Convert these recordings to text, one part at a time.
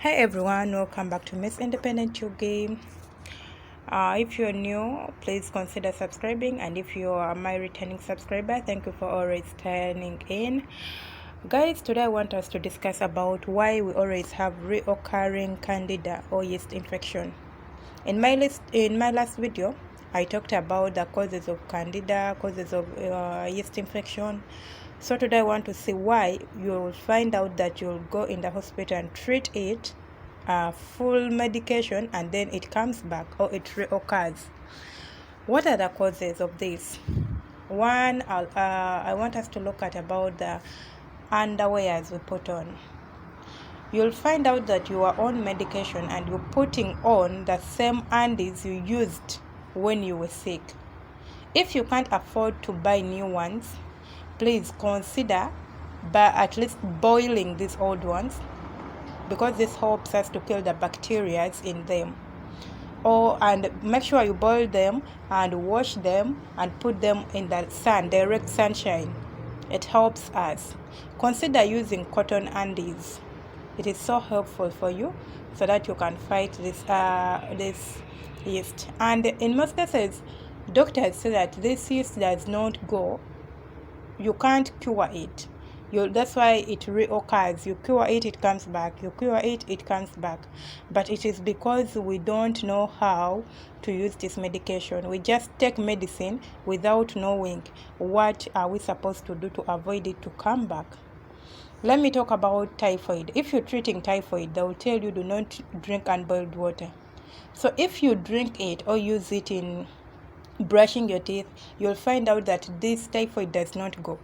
Hi everyone, welcome back to Miss Independent You Game. If you're new, please consider subscribing, and if you are my returning subscriber, thank you for always turning in. Guys, today I want us to discuss about why we always have reoccurring candida or yeast infection. In my last video, I talked about the causes of candida, causes of yeast infection. So today I want to see why you'll find out that you'll go in the hospital and treat it full medication, and then it comes back or it reoccurs. What are the causes of this? One, I want us to look at about the underwears we put on. You'll find out that you are on medication and you're putting on the same undies you used when you were sick. If you can't afford to buy new ones, please consider at least boiling these old ones, because this helps us to kill the bacteria in them. And make sure you boil them and wash them and put them in the sun, direct sunshine. It helps us. Consider using cotton undies. It is so helpful for you so that you can fight this yeast. And in most cases, doctors say that this yeast does not go. You can't cure it. That's why it reoccurs. You cure it, it comes back. You cure it, it comes back. But it is because we don't know how to use this medication. We just take medicine without knowing what are we supposed to do to avoid it to come back. Let me talk about typhoid. If you're treating typhoid, they will tell you do not drink unboiled water. So if you drink it or use it in brushing your teeth, you'll find out that this typhoid does not go.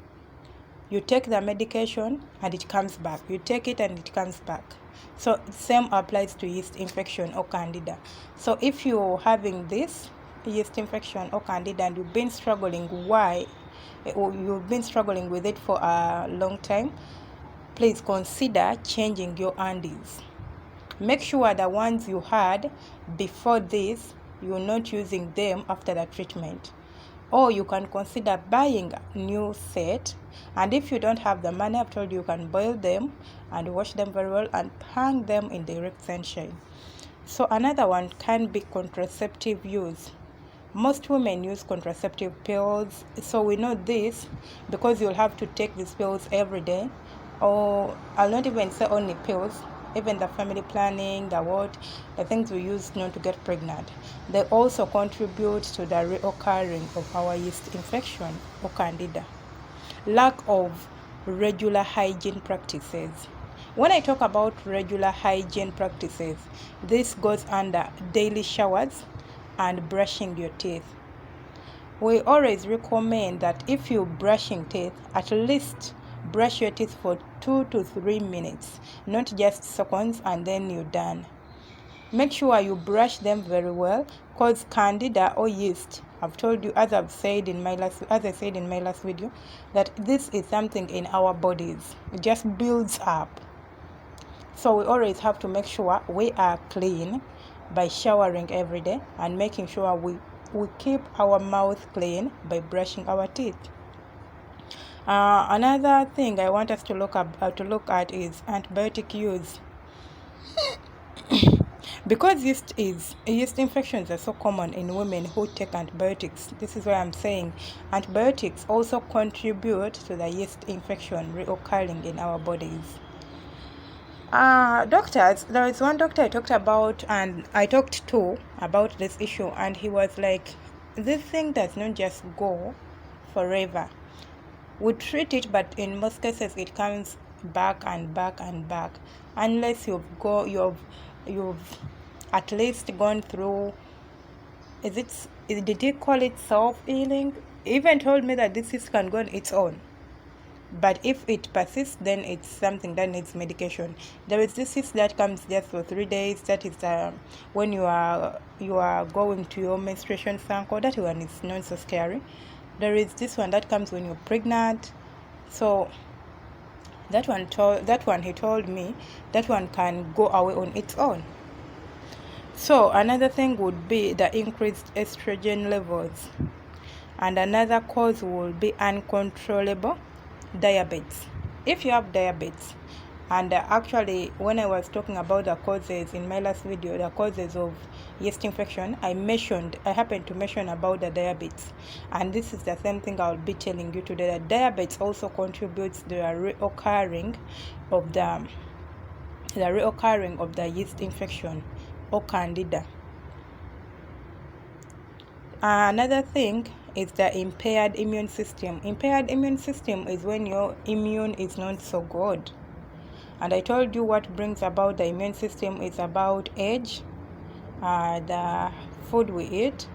You take the medication and it comes back. You take it and it comes back. So same applies to yeast infection or candida. So if you're having this yeast infection or candida and you've been struggling with it for a long time, please consider changing your undies. Make sure the ones you had before this, you're not using them after the treatment. Or you can consider buying a new set, and if you don't have the money, I've told you, you can boil them and wash them very well and hang them in direct sunshine. So another one can be contraceptive use. Most women use contraceptive pills, so we know this because you'll have to take these pills every day. Or I'll not even say only pills, even the family planning, the things we use not to get pregnant, they also contribute to the reoccurring of our yeast infection or candida. Lack of regular hygiene practices. When I talk about regular hygiene practices, this goes under daily showers and brushing your teeth. We always recommend that if you're brushing teeth, at least brush your teeth for 2 to 3 minutes, not just seconds and then you're done. Make sure you brush them very well, because candida or yeast, I've told you, as I said in my last video, that this is something in our bodies. It just builds up. So we always have to make sure we are clean by showering every day and making sure we keep our mouth clean by brushing our teeth. Another thing I want us to look at is antibiotic use. Because yeast infections are so common in women who take antibiotics, this is why I'm saying antibiotics also contribute to the yeast infection reoccurring in our bodies. Doctors, there is one doctor I talked to about this issue, and he was like, this thing does not just go forever. We treat it, but in most cases it comes back and back and back, unless you've at least gone through, did he call it self-healing? He even told me that this can go on its own, but if it persists, then it's something that needs medication. There is this cyst that comes just for 3 days. That is when you are going to your menstruation cycle. That one is not so scary. There is this one that comes when you're pregnant. So that one he told me that one can go away on its own. So another thing would be the increased estrogen levels, and another cause will be uncontrollable diabetes. If you have diabetes, And actually, when I was talking about the causes in my last video, the causes of yeast infection, I happened to mention about the diabetes, and this is the same thing I'll be telling you today. That diabetes also contributes to the reoccurring of the yeast infection or candida. Another thing is the impaired immune system. Impaired immune system is when your immune is not so good. And I told you what brings about the immune system is about age, the food we eat,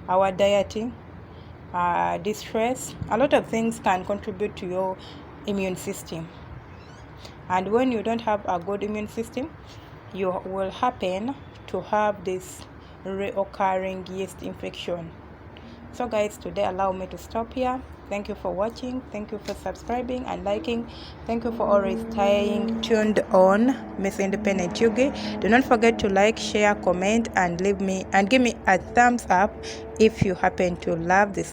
our dieting, distress. A lot of things can contribute to your immune system. And when you don't have a good immune system, you will happen to have this reoccurring yeast infection. So guys, today allow me to stop here. Thank you for watching. Thank you for subscribing and liking. Thank you for always staying tuned on Miss Independent Yugi. Do not forget to like, share, comment, and give me a thumbs up if you happen to love this